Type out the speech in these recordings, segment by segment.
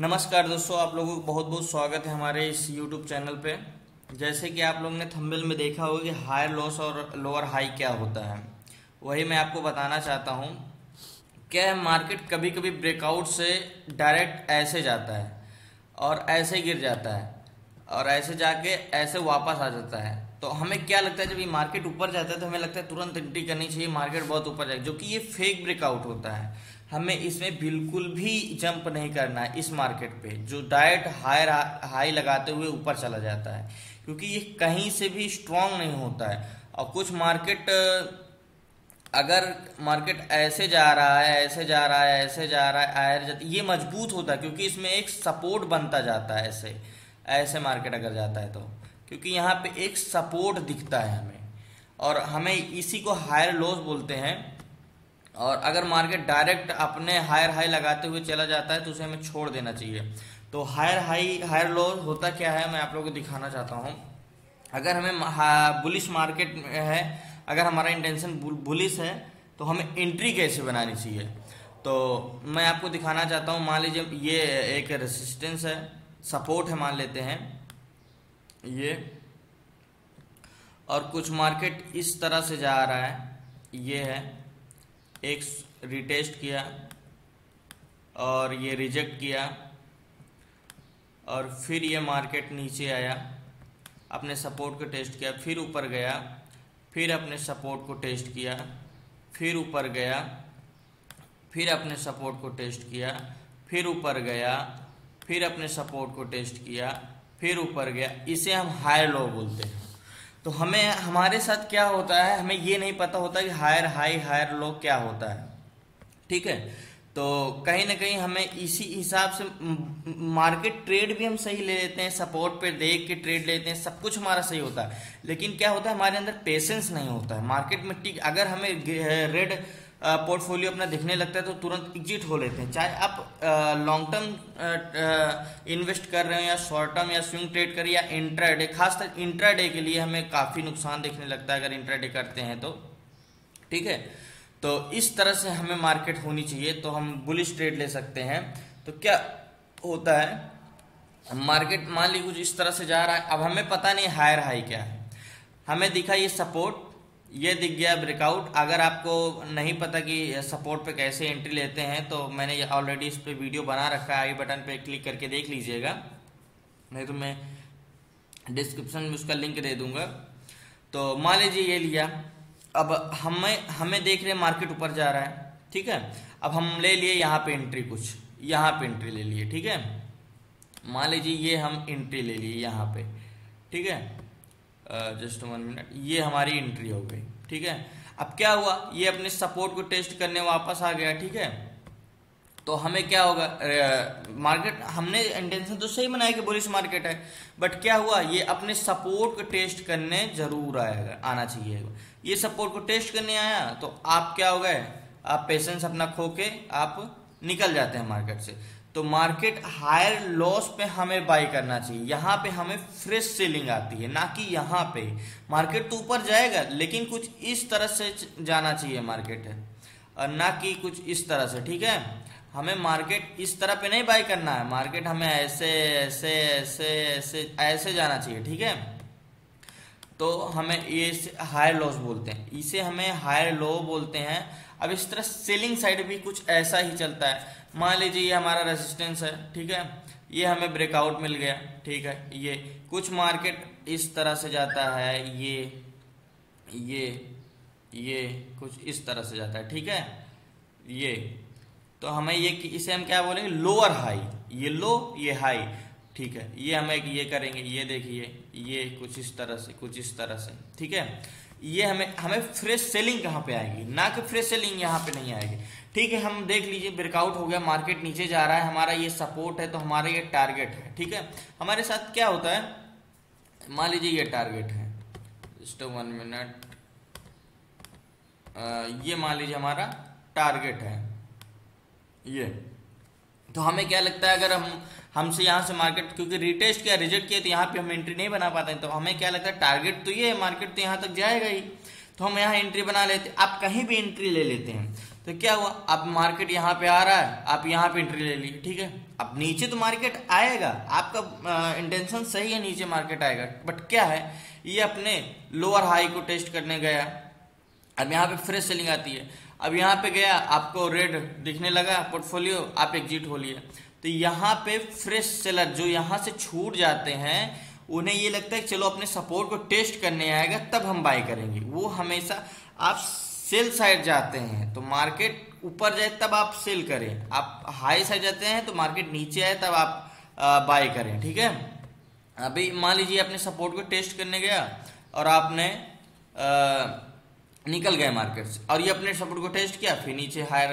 नमस्कार दोस्तों, आप लोगों को बहुत बहुत स्वागत है हमारे इस YouTube चैनल पे। जैसे कि आप लोगों ने थंबनेल में देखा होगा कि हायर लॉस और लोअर हाई क्या होता है, वही मैं आपको बताना चाहता हूँ। क्या मार्केट कभी कभी ब्रेकआउट से डायरेक्ट ऐसे जाता है और ऐसे गिर जाता है और ऐसे जाके ऐसे वापस आ जाता है। तो हमें क्या लगता है, जब ये मार्केट ऊपर जाता है तो हमें लगता है तुरंत एंट्री करनी चाहिए, मार्केट बहुत ऊपर जाए, जो कि ये फेक ब्रेकआउट होता है। हमें इसमें बिल्कुल भी जंप नहीं करना है इस मार्केट पे, जो डायरेक्ट हाई लगाते हुए ऊपर चला जाता है, क्योंकि ये कहीं से भी स्ट्रांग नहीं होता है। और कुछ मार्केट, अगर मार्केट ऐसे जा रहा है, ऐसे जा रहा है, ऐसे जा रहा है, आयर जाती, ये मजबूत होता है क्योंकि इसमें एक सपोर्ट बनता जाता है। ऐसे ऐसे मार्केट अगर जाता है तो, क्योंकि यहाँ पे एक सपोर्ट दिखता है हमें, और हमें इसी को हायर लॉस बोलते हैं। और अगर मार्केट डायरेक्ट अपने हायर हाई लगाते हुए चला जाता है तो उसे हमें छोड़ देना चाहिए। तो हायर हाई हायर लॉस होता क्या है, मैं आप लोगों को दिखाना चाहता हूँ। अगर हमें बुलिश मार्केट है, अगर हमारा इंटेंशन बुलिश है, तो हमें एंट्री कैसे बनानी चाहिए, तो मैं आपको दिखाना चाहता हूँ। मान लीजिए ये एक रेसिस्टेंस है, सपोर्ट है, मान लेते हैं ये, और कुछ मार्केट इस तरह से जा रहा है, ये है, एक रिटेस्ट किया और ये रिजेक्ट किया, और फिर ये मार्केट नीचे आया, अपने सपोर्ट को टेस्ट किया, फिर ऊपर गया, फिर अपने सपोर्ट को टेस्ट किया, फिर ऊपर गया, फिर अपने सपोर्ट को टेस्ट किया, फिर ऊपर गया, फिर अपने सपोर्ट को टेस्ट किया, फिर ऊपर गया। इसे हम हायर लो बोलते हैं। तो हमें, हमारे साथ क्या होता है, हमें ये नहीं पता होता कि हायर हाई हायर लो क्या होता है, ठीक है। तो कहीं ना कहीं हमें इसी हिसाब से मार्केट ट्रेड भी हम सही ले लेते हैं, सपोर्ट पे देख के ट्रेड लेते हैं, सब कुछ हमारा सही होता है, लेकिन क्या होता है, हमारे अंदर पेशेंस नहीं होता है मार्केट में। ठीक, अगर हमें रेड पोर्टफोलियो अपना दिखने लगता है तो तुरंत एग्जिट हो लेते हैं। चाहे आप लॉन्ग टर्म इन्वेस्ट कर रहे हो या शॉर्ट टर्म या स्विंग ट्रेड करिए या इंट्राडे, खासकर इंट्राडे के लिए हमें काफ़ी नुकसान दिखने लगता है अगर इंट्राडे करते हैं तो, ठीक है। तो इस तरह से हमें मार्केट होनी चाहिए, तो हम बुलिश ट्रेड ले सकते हैं। तो क्या होता है, मार्केट मान लीजिए कुछ इस तरह से जा रहा है, अब हमें पता नहीं हायर हाई क्या है, हमें दिखा ये सपोर्ट, ये दिख गया ब्रेकआउट। अगर आपको नहीं पता कि सपोर्ट पे कैसे एंट्री लेते हैं तो मैंने ऑलरेडी इस पे वीडियो बना रखा है, आई बटन पे क्लिक करके देख लीजिएगा, नहीं तो मैं डिस्क्रिप्शन में उसका लिंक दे दूंगा। तो मान लीजिए ये लिया, अब हमें देख रहे मार्केट ऊपर जा रहा है, ठीक है। अब हम ले लिए यहाँ पे एंट्री, कुछ यहाँ पे एंट्री ले लिए, ठीक है। मान लीजिए ये हम एंट्री ले लिए यहाँ पे, ठीक है, जस्ट 1 मिनट, ये हमारी एंट्री हो गई, ठीक है। अब क्या हुआ, ये अपने सपोर्ट को टेस्ट करने वापस आ गया, ठीक है। तो हमें क्या होगा, मार्केट हमने इंटेंशन तो सही बनाया कि बुलिश मार्केट है, बट क्या हुआ, ये अपने सपोर्ट को टेस्ट करने जरूर आएगा, आना चाहिए। ये सपोर्ट को टेस्ट करने आया तो आप क्या हो गए, आप पेशेंस अपना खो के आप निकल जाते हैं मार्केट से। तो मार्केट हायर लॉस पे हमें बाई करना चाहिए, यहाँ पे हमें फ्रेश सेलिंग आती है, ना कि यहाँ पे। मार्केट तो ऊपर जाएगा लेकिन कुछ इस तरह से जाना चाहिए मार्केट है, और ना कि कुछ इस तरह से, ठीक है। हमें मार्केट इस तरह पे नहीं बाई करना है, मार्केट हमें ऐसे ऐसे ऐसे ऐसे ऐसे जाना चाहिए, ठीक है। तो हमें ये हायर लॉस बोलते हैं, इसे हमें हायर लो बोलते हैं। अब इस तरह सेलिंग साइड भी कुछ ऐसा ही चलता है। मान लीजिए ये हमारा रेजिस्टेंस है, ठीक है, ये हमें ब्रेकआउट मिल गया, ठीक है। ये कुछ मार्केट इस तरह से जाता है, ये कुछ इस तरह से जाता है, ठीक है। ये तो हमें ये, इसे हम क्या बोलेंगे, लोअर हाई, ये लो ये हाई, ठीक है। ये हमें ये करेंगे, ये देखिए, ये कुछ इस तरह से, कुछ इस तरह से, ठीक है। ये हमें फ्रेश सेलिंग कहाँ पे आएगी, ना कि फ्रेश सेलिंग यहाँ पे नहीं आएगी, ठीक है। हम देख लीजिए ब्रेकआउट हो गया, मार्केट नीचे जा रहा है, हमारा ये सपोर्ट है तो हमारा ये टारगेट है, ठीक है। हमारे साथ क्या होता है, मान लीजिए ये टारगेट है, जस्ट 1 मिनट, ये मान लीजिए हमारा टारगेट है ये। तो हमें क्या लगता है, अगर हमसे यहाँ से मार्केट, क्योंकि रिटेस्ट किया, रिजेक्ट किया, तो यहाँ पे हम एंट्री नहीं बना पाते हैं, तो हमें क्या लगता है, टारगेट तो ये है, मार्केट तो यहाँ तक जाएगा ही, तो हम यहाँ एंट्री बना लेते। आप कहीं भी एंट्री ले लेते हैं तो क्या हुआ, अब मार्केट यहाँ पे आ रहा है, आप यहाँ पे एंट्री ले ली, ठीक है। अब नीचे तो मार्केट आएगा, आपका इंटेंशन सही है, नीचे मार्केट आएगा, बट क्या है, ये अपने लोअर हाई को टेस्ट करने गया। अब यहाँ पे फ्रेश सेलिंग आती है, अब यहाँ पे गया, आपको रेड दिखने लगा पोर्टफोलियो, आप एग्जिट हो लिए। तो यहाँ पे फ्रेश सेलर जो यहाँ से छूट जाते हैं, उन्हें ये लगता है कि चलो अपने सपोर्ट को टेस्ट करने आएगा तब हम बाय करेंगे। वो हमेशा, आप सेल साइड जाते हैं तो मार्केट ऊपर जाए तब आप सेल करें, आप हाई साइड जाते हैं तो मार्केट नीचे आए तब आप बाय करें, ठीक है। अभी मान लीजिए अपने सपोर्ट को टेस्ट करने गया और आपने निकल गए मार्केट से, और ये अपने सपोर्ट को टेस्ट किया, फिर नीचे हायर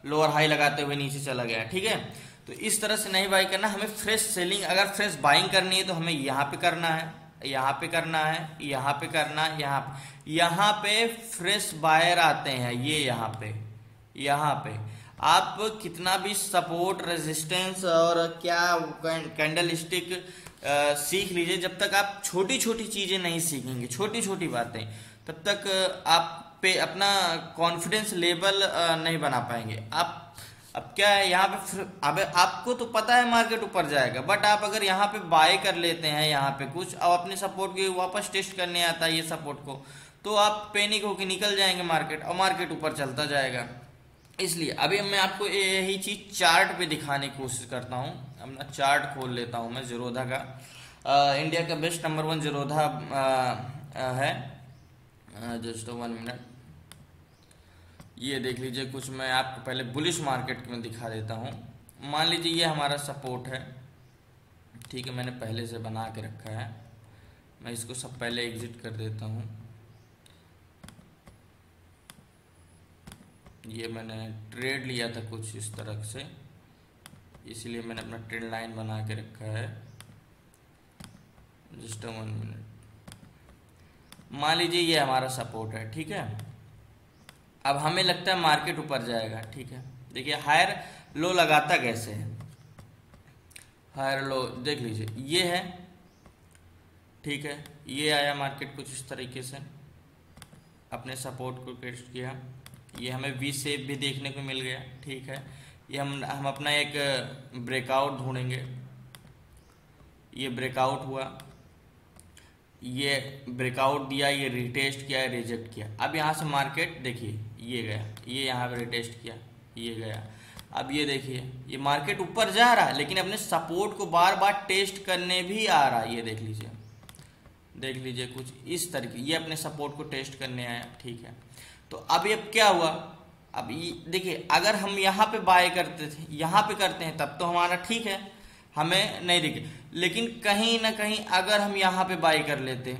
लोअर हाई लगाते हुए नीचे चला गया, ठीक है। तो इस तरह से नहीं बाई करना, हमें फ्रेश सेलिंग, अगर फ्रेश बाइंग करनी है तो हमें यहाँ पे करना है, यहाँ पे करना है, यहाँ पे करना है, यहाँ पे फ्रेश बायर आते हैं, ये यहाँ पे आप कितना भी सपोर्ट रेजिस्टेंस और क्या कैंडल स्टिक सीख लीजिए, जब तक आप छोटी छोटी चीजें नहीं सीखेंगे, छोटी छोटी बातें, तब तक आप पे अपना कॉन्फिडेंस लेवल नहीं बना पाएंगे आप। अब क्या है, यहाँ पे अब आपको तो पता है मार्केट ऊपर जाएगा, बट आप अगर यहाँ पे बाय कर लेते हैं यहाँ पे कुछ, और अपने सपोर्ट को वापस टेस्ट करने आता है ये सपोर्ट को, तो आप पैनिक होकर निकल जाएंगे मार्केट, और मार्केट ऊपर चलता जाएगा। इसलिए अभी मैं आपको यही चीज चार्ट पे दिखाने की कोशिश करता हूँ। अपना चार्ट खोल लेता हूँ मैं ज़ीरोधा का। इंडिया का बेस्ट नंबर 1 ज़ीरोधा है। जस्ट 1 मिनट, ये देख लीजिए। कुछ मैं आपको पहले बुलिश मार्केट में दिखा देता हूँ। मान लीजिए ये हमारा सपोर्ट है, ठीक है, मैंने पहले से बना के रखा है। मैं इसको सब पहले एग्जिट कर देता हूँ। ये मैंने ट्रेड लिया था कुछ इस तरह से, इसलिए मैंने अपना ट्रेड लाइन बना के रखा है। Just 1 minute. मान लीजिए ये हमारा सपोर्ट है, ठीक है। अब हमें लगता है मार्केट ऊपर जाएगा, ठीक है। देखिए हायर लो लगाता कैसे है, हायर लो देख लीजिए, ये है, ठीक है। ये आया मार्केट कुछ इस तरीके से, अपने सपोर्ट को टेस्ट किया, ये हमें वी शेप भी देखने को मिल गया, ठीक है। ये हम अपना एक ब्रेकआउट ढूंढेंगे। ये ब्रेकआउट हुआ, ये ब्रेकआउट दिया, ये रिटेस्ट किया, रिजेक्ट किया। अब यहाँ से मार्केट देखिए ये गया, ये यहाँ पे रिटेस्ट किया, ये गया। अब ये देखिए ये मार्केट ऊपर जा रहा है, लेकिन अपने सपोर्ट को बार बार टेस्ट करने भी आ रहा है। ये देख लीजिए, देख लीजिए कुछ इस तरीके, ये अपने सपोर्ट को टेस्ट करने आया, ठीक है। तो अब ये क्या हुआ, अब ये देखिए, अगर हम यहाँ पे बाय करते थे, यहाँ पे करते हैं, तब तो हमारा ठीक है, हमें नहीं दिखे। लेकिन कहीं ना कहीं अगर हम यहाँ पे बाय कर लेते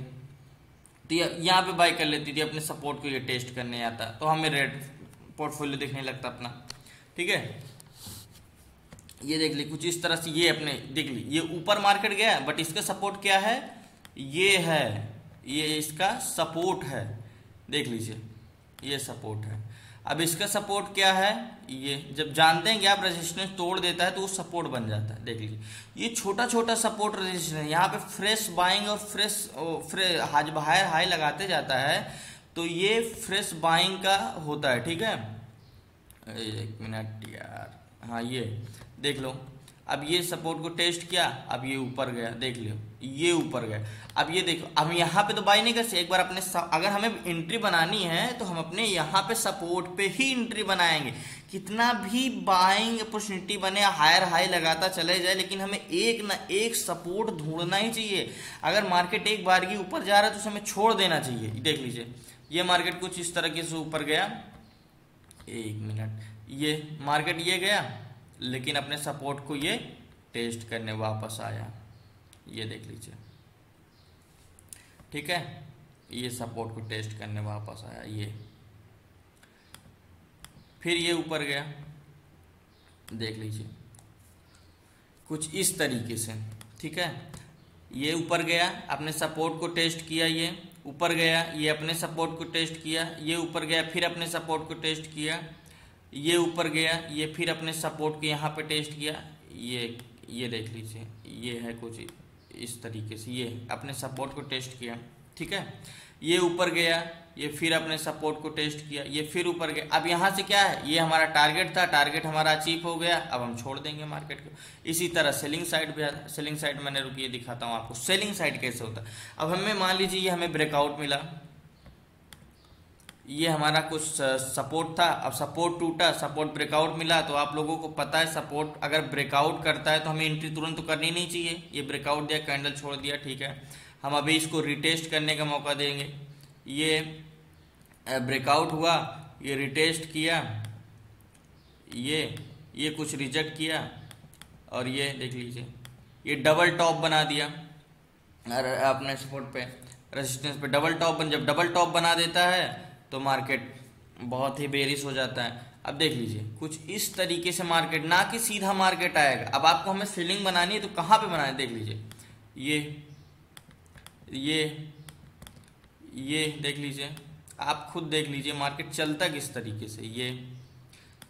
तो यहाँ पे बाय कर लेती थी, अपने सपोर्ट को ये टेस्ट करने आता, तो हमें रेड पोर्टफोलियो दिखने लगता अपना, ठीक है। ये देख ली कुछ इस तरह से, ये अपने देख ली, ये ऊपर मार्केट गया, बट इसका सपोर्ट क्या है, ये है, ये इसका सपोर्ट है, देख लीजिए ये सपोर्ट है। अब इसका सपोर्ट क्या है, ये जब जानते हैं कि आप रेजिस्टेंस तोड़ देता है तो वो सपोर्ट बन जाता है। देख लीजिए ये छोटा छोटा सपोर्ट रेजिस्टेंस, यहाँ पे फ्रेश बाइंग और फ्रेश हायर हाई लगाते जाता है, तो ये फ्रेश बाइंग का होता है, ठीक है। एक मिनट यार, हाँ ये देख लो, अब ये सपोर्ट को टेस्ट किया, अब ये ऊपर गया, देख लो ये ऊपर गया। अब ये देखो, अब यहाँ पे तो बाई नहीं कर सकते, एक बार अपने अगर हमें एंट्री बनानी है तो हम अपने यहाँ पे सपोर्ट पे ही एंट्री बनाएंगे। कितना भी बाइंग अपॉर्चुनिटी बने, हायर हाई लगाता चले जाए, लेकिन हमें एक ना एक सपोर्ट ढूंढना ही चाहिए। अगर मार्केट एक बार की ऊपर जा रहा है तो उसे हमें छोड़ देना चाहिए। देख लीजिए ये मार्केट कुछ इस तरीके से ऊपर गया, एक मिनट, ये मार्केट ये गया, लेकिन अपने सपोर्ट को ये टेस्ट करने वापस आया, ये देख लीजिए, ठीक है। ये सपोर्ट को टेस्ट करने वापस आया, ये फिर ये ऊपर गया, देख लीजिए कुछ इस तरीके से, ठीक है। ये ऊपर गया, अपने सपोर्ट को टेस्ट किया, ये ऊपर गया, ये अपने सपोर्ट को टेस्ट किया, ये ऊपर गया, फिर अपने सपोर्ट को टेस्ट किया, ये ऊपर गया, ये फिर अपने सपोर्ट को यहाँ पे टेस्ट किया, ये देख लीजिए, ये है कुछ इस तरीके से, ये अपने सपोर्ट को टेस्ट किया, ठीक है, ये ऊपर गया, ये फिर अपने सपोर्ट को टेस्ट किया, ये फिर ऊपर गया। अब यहाँ से क्या है, ये हमारा टारगेट था, टारगेट हमारा अचीव हो गया, अब हम छोड़ देंगे मार्केट को। इसी तरह सेलिंग साइड भी, सेलिंग साइड मैंने रुकिए दिखाता हूँ आपको सेलिंग साइड कैसे होता है। अब हमें मान लीजिए ये हमें ब्रेकआउट मिला, ये हमारा कुछ सपोर्ट था, अब सपोर्ट टूटा, सपोर्ट ब्रेकआउट मिला, तो आप लोगों को पता है सपोर्ट अगर ब्रेकआउट करता है तो हमें एंट्री तुरंत तो करनी नहीं चाहिए। ये ब्रेकआउट दिया, कैंडल छोड़ दिया, ठीक है, हम अभी इसको रिटेस्ट करने का मौका देंगे। ये ब्रेकआउट हुआ, ये रिटेस्ट किया, ये कुछ रिजेक्ट किया, और ये देख लीजिए ये डबल टॉप बना दिया अपने सपोर्ट पे, रेजिस्टेंस पे डबल टॉप जब डबल टॉप बना देता है तो मार्केट बहुत ही बेरिश हो जाता है। अब देख लीजिए कुछ इस तरीके से मार्केट, ना कि सीधा मार्केट आएगा। अब आपको हमें सेलिंग बनानी है तो कहाँ पे बनाए, देख लीजिए ये देख लीजिए, आप खुद देख लीजिए मार्केट चलता किस तरीके से। ये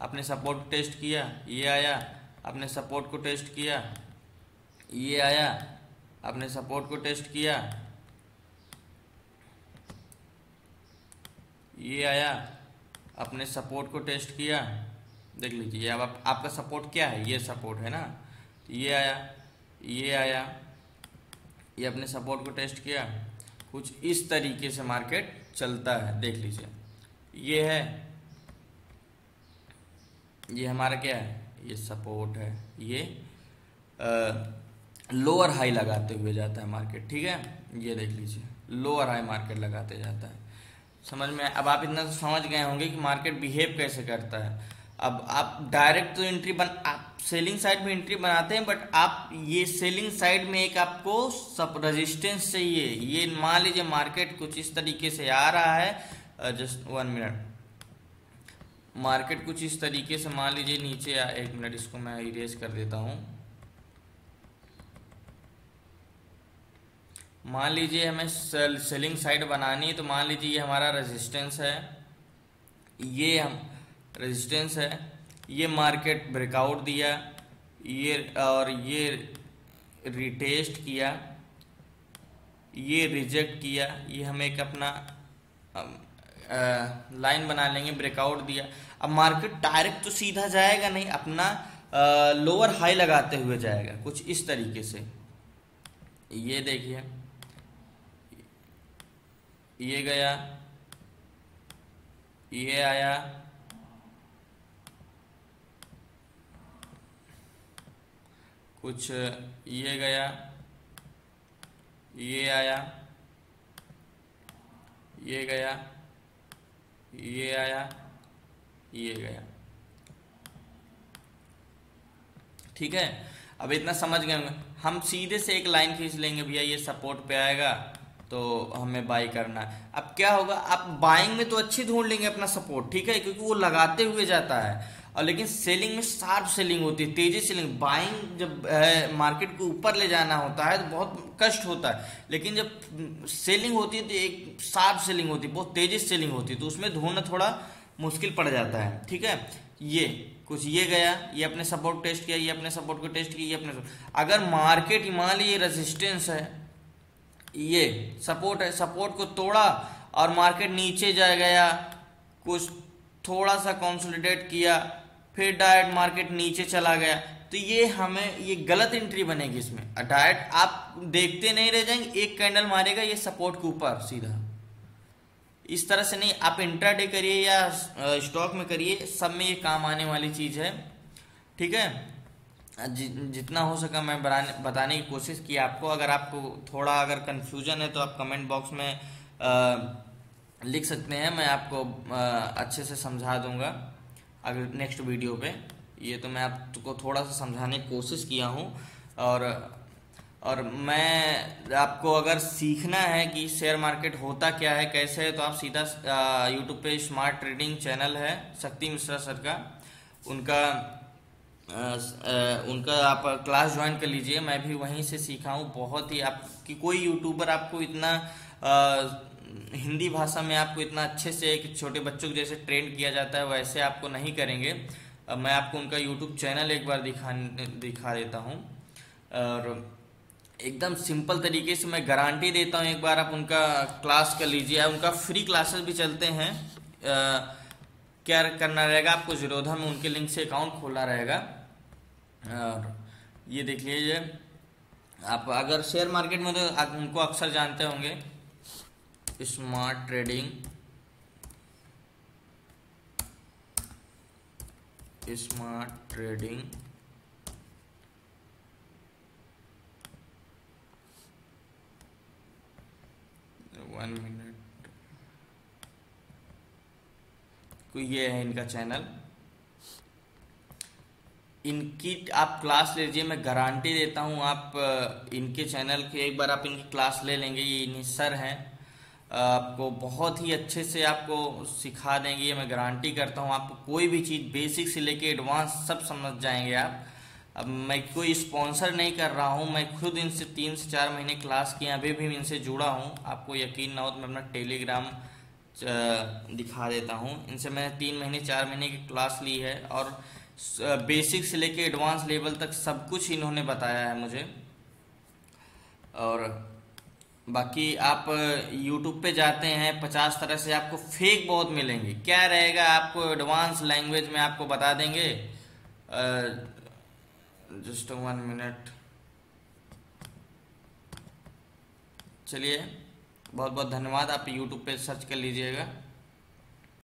अपने सपोर्ट टेस्ट किया, ये आया, अपने सपोर्ट को टेस्ट किया, ये आया, अपने सपोर्ट को टेस्ट किया, ये आया, अपने सपोर्ट को टेस्ट किया, देख लीजिए। अब आपका सपोर्ट क्या है, ये सपोर्ट है ना, ये आया, ये आया, ये अपने सपोर्ट को टेस्ट किया। कुछ इस तरीके से मार्केट चलता है, देख लीजिए। ये है, ये हमारा क्या है, ये सपोर्ट है, ये लोअर हाई लगाते हुए जाता है मार्केट, ठीक है, ये देख लीजिए लोअर हाई मार्केट लगाते जाता है। समझ में, अब आप इतना तो समझ गए होंगे कि मार्केट बिहेव कैसे करता है। अब आप डायरेक्ट तो एंट्री आप सेलिंग साइड में एंट्री बनाते हैं, बट आप ये सेलिंग साइड में एक आपको सब रेजिस्टेंस चाहिए। ये मान लीजिए मार्केट कुछ इस तरीके से आ रहा है, जस्ट 1 मिनट, मार्केट कुछ इस तरीके से मान लीजिए नीचे 1 मिनट, इसको मैं इरेज कर देता हूँ। मान लीजिए हमें सेलिंग साइड बनानी है, तो मान लीजिए ये हमारा रेजिस्टेंस है, ये हम रेजिस्टेंस है, ये मार्केट ब्रेकआउट दिया, ये और ये रिटेस्ट किया, ये रिजेक्ट किया, ये हम एक अपना लाइन बना लेंगे, ब्रेकआउट दिया। अब मार्केट डायरेक्ट तो सीधा जाएगा नहीं, अपना लोअर हाई लगाते हुए जाएगा कुछ इस तरीके से। ये देखिए, ये गया, ये आया, कुछ ये गया, ये आया, ये गया, ये आया, ये गया, ठीक है। अब इतना समझ गए होंगे। हम सीधे से एक लाइन खींच लेंगे, भैया ये सपोर्ट पे आएगा तो हमें बाई करना है। अब क्या होगा, आप बाइंग में तो अच्छी ढूंढ लेंगे अपना सपोर्ट, ठीक है, क्योंकि वो लगाते हुए जाता है, और लेकिन सेलिंग में शार्प सेलिंग होती है, तेजी सेलिंग। बाइंग जब मार्केट को ऊपर ले जाना होता है तो बहुत कष्ट होता है, लेकिन जब सेलिंग होती है तो एक शार्प सेलिंग होती है, बहुत तेजी सेलिंग होती है, तो उसमें ढूंढना थोड़ा मुश्किल पड़ जाता है, ठीक है। ये कुछ ये गया, ये अपने सपोर्ट टेस्ट किया, ये अपने सपोर्ट को टेस्ट किया, ये अपने, अगर मार्केट मान लीजिए रेजिस्टेंस है, ये सपोर्ट है, सपोर्ट को तोड़ा और मार्केट नीचे जा गया, कुछ थोड़ा सा कंसोलिडेट किया, फिर डायरेक्ट मार्केट नीचे चला गया, तो ये हमें ये गलत एंट्री बनेगी इसमें। डायरेक्ट आप देखते नहीं रह जाएंगे, एक कैंडल मारेगा ये सपोर्ट के ऊपर सीधा, इस तरह से नहीं। आप इंट्राडे करिए या स्टॉक में करिए, सब में ये काम आने वाली चीज है, ठीक है। जितना हो सका मैं बताने की कोशिश की आपको। अगर आपको थोड़ा अगर कंफ्यूजन है तो आप कमेंट बॉक्स में लिख सकते हैं, मैं आपको अच्छे से समझा दूंगा अगर नेक्स्ट वीडियो पे। ये तो मैं आपको थोड़ा सा समझाने की कोशिश किया हूँ, और मैं आपको अगर सीखना है कि शेयर मार्केट होता क्या है, कैसे है, तो आप सीधा यूट्यूब पे स्मार्ट ट्रेडिंग चैनल है शक्ति मिश्रा सर का, उनका आप क्लास ज्वाइन कर लीजिए। मैं भी वहीं से सीखा हूँ। बहुत ही आपकी कोई यूट्यूबर आपको इतना हिंदी भाषा में आपको इतना अच्छे से एक छोटे बच्चों को जैसे ट्रेन किया जाता है वैसे आपको नहीं करेंगे। मैं आपको उनका यूट्यूब चैनल एक बार दिखा देता हूँ। और एकदम सिंपल तरीके से मैं गारंटी देता हूँ, एक बार आप उनका क्लास कर लीजिए। उनका फ्री क्लासेस भी चलते हैं। क्या करना रहेगा आपको, ज़ीरोधा में उनके लिंक से अकाउंट खोलना रहेगा। और ये देख लीजिए, आप अगर शेयर मार्केट में तो आप उनको अक्सर जानते होंगे, smart trading, smart trading. 1 minute, तो ये है इनका चैनल। इनकी आप क्लास लीजिए, मैं गारंटी देता हूँ आप इनके चैनल के एक बार आप इनकी क्लास ले लेंगे, ये इन्हीं सर हैं, आपको बहुत ही अच्छे से आपको सिखा देंगे, ये मैं गारंटी करता हूँ। आपको कोई भी चीज़ बेसिक से लेके एडवांस सब समझ जाएंगे आप। अब मैं कोई स्पॉन्सर नहीं कर रहा हूँ, मैं खुद इनसे 3 से 4 महीने क्लास किए, अभी भी इनसे जुड़ा हूँ। आपको यकीन ना हो तो मैं अपना टेलीग्राम दिखा देता हूँ। इनसे मैंने 3 महीने 4 महीने की क्लास ली है, और बेसिक से लेके एडवांस लेवल तक सब कुछ इन्होंने बताया है मुझे। और बाकी आप YouTube पे जाते हैं, 50 तरह से आपको फेक बहुत मिलेंगे। क्या रहेगा, आपको एडवांस लैंग्वेज में आपको बता देंगे। जस्ट 1 मिनट, चलिए, बहुत बहुत धन्यवाद। आप YouTube पे सर्च कर लीजिएगा।